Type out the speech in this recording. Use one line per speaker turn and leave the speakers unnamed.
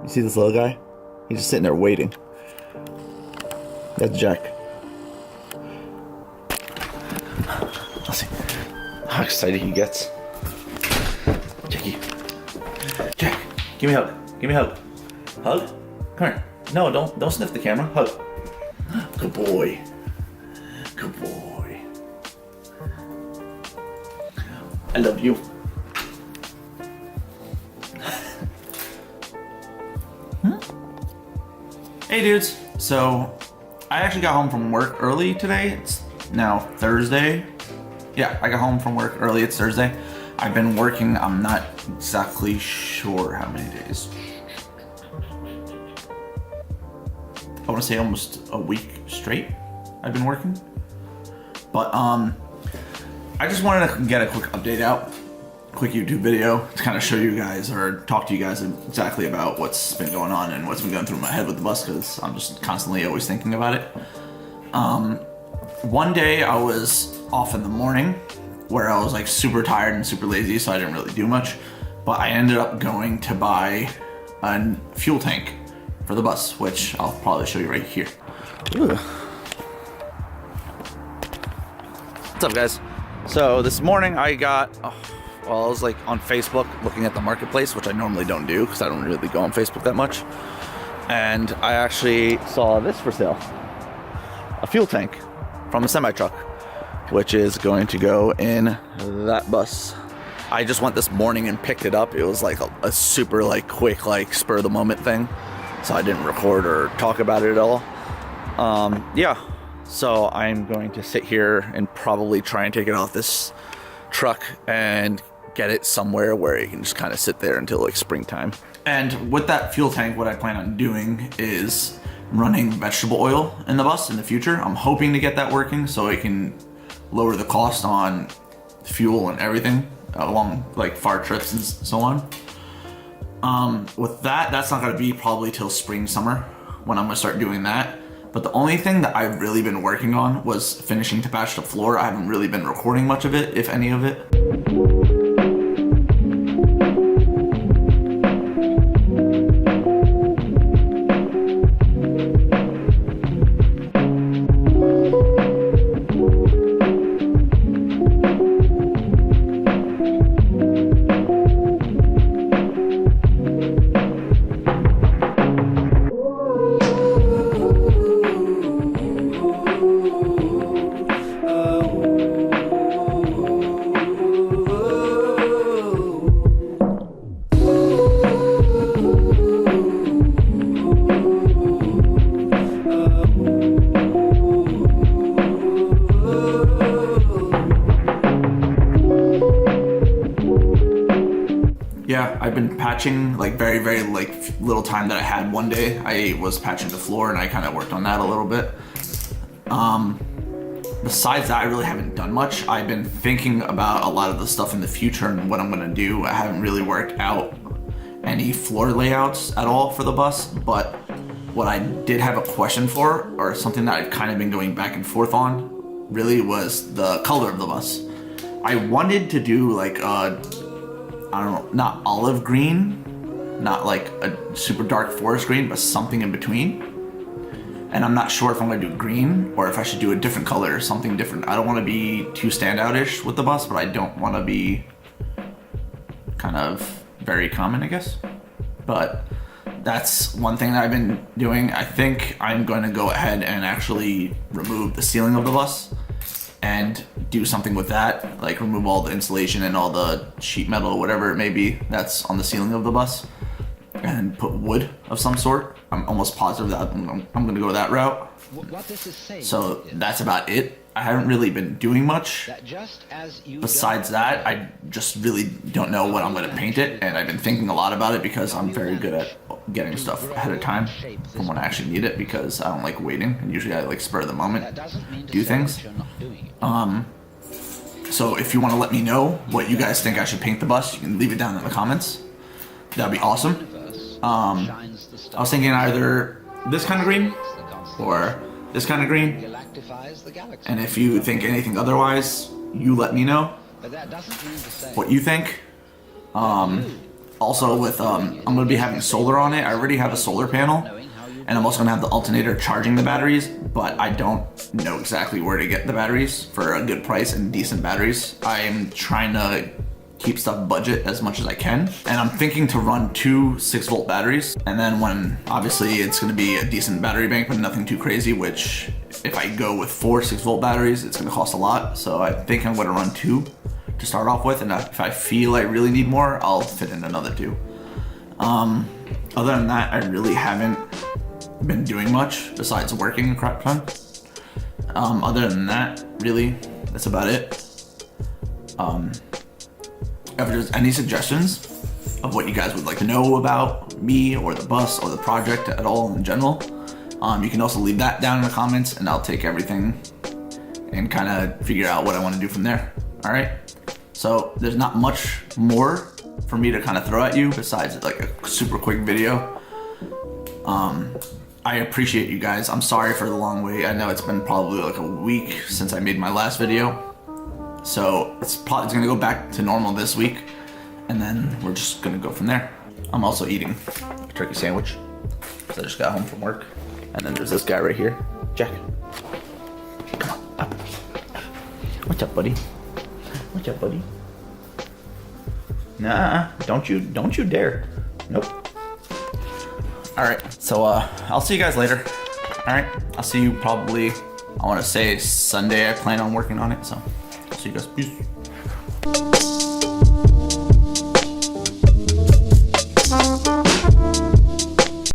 You see this little guy? He's just sitting there waiting. That's Jack. Let's see how excited he gets. Jackie. Jack, give me a hug. Give me a hug. Hug? Come here. No, don't sniff the camera. Hug. Good boy. Good boy. I love you. Hey dudes, so I actually got home from work early today. It's now Thursday. Yeah, I got home from work early. It's Thursday. I've been working, I'm not exactly sure how many days. I want to say almost a week straight I've been working. But I just wanted to get a quick update out. Quick YouTube video to kind of show you guys or talk to you guys exactly about what's been going on and what's been going through my head with the bus, because I'm just constantly always thinking about it. One day I was off in the morning where I was like super tired and super lazy, so I didn't really do much, but I ended up going to buy a fuel tank for the bus, which I'll probably show you right here. Ugh. What's up, guys? So this morning I got I was like on Facebook looking at the marketplace, which I normally don't do because I don't really go on Facebook that much. And I actually saw this for sale. A fuel tank from a semi-truck, which is going to go in that bus. I just went this morning and picked it up. It was like a super like quick, like spur of the moment thing. So I didn't record or talk about it at all. Yeah, so I'm going to sit here and probably try and take it off this truck and get it somewhere where it can just kind of sit there until like springtime. And with that fuel tank, what I plan on doing is running vegetable oil in the bus in the future. I'm hoping to get that working so it can lower the cost on fuel and everything along like far trips and so on. With that, that's not gonna be probably till spring, summer when I'm gonna start doing that. But the only thing that I've really been working on was finishing to patch the floor. I haven't really been recording much of it, if any of it. Yeah, I've been patching like very like little time that I had. One day I was patching the floor and I kind of worked on that a little bit. Besides that, I really haven't done much. I've been thinking about a lot of the stuff in the future and what I'm gonna do. I haven't really worked out any floor layouts at all for the bus, but what I did have a question for, or something that I've kind of been going back and forth on, really was the color of the bus. I wanted to do like I don't know, not olive green, not like a super dark forest green, but something in between. And I'm not sure if I'm gonna do green or if I should do a different color or something different. I don't wanna be too standout-ish with the bus, but I don't wanna be kind of very common, I guess. But that's one thing that I've been doing. I think I'm gonna go ahead and actually remove the ceiling of the bus and do something with that, like remove all the insulation and all the sheet metal or whatever it may be that's on the ceiling of the bus and put wood of some sort. I'm almost positive that I'm gonna go that route.
What this is saying,
so that's about it. I haven't really been doing much. Besides that, I just really don't know what I'm gonna paint it, and I've been thinking a lot about it because I'm very good at getting stuff ahead of time from when I actually need it, because I don't like waiting, and usually I like spur of the moment do things. So if you want to let me know what you guys think I should paint the bus, you can leave it down in the comments. That'd be awesome. I was thinking either this kind of green or this kind of green. And if you think anything otherwise, you let me know what you think. Also with, I'm gonna be having solar on it. I already have a solar panel, and I'm also gonna have the alternator charging the batteries, but I don't know exactly where to get the batteries for a good price and decent batteries. I'm trying to keep stuff budget as much as I can. And I'm thinking to run 2 6-volt batteries. And then when, obviously it's gonna be a decent battery bank, but nothing too crazy, which if I go with 4 6-volt batteries, it's gonna cost a lot. So I think I'm gonna run 2 to start off with. And if I feel I really need more, I'll fit in another 2. Other than that, I really haven't been doing much besides working a crap ton. Other than that, really, that's about it. If there's any suggestions of what you guys would like to know about me or the bus or the project at all in general, you can also leave that down in the comments, and I'll take everything and kind of figure out what I want to do from there. All right. So there's not much more for me to kind of throw at you besides like a super quick video. I appreciate you guys. I'm sorry for the long wait. I know it's been probably like a week since I made my last video. So it's gonna go back to normal this week, and then we're just gonna go from there. I'm also eating a turkey sandwich because I just got home from work. And then there's this guy right here, Jack. Come on, up. What's up, buddy? What's up, buddy? Nah, don't you dare. Nope. All right, so I'll see you guys later. All right, I'll see you probably, I wanna say Sunday. I plan on working on it, so I'll see you guys. Peace.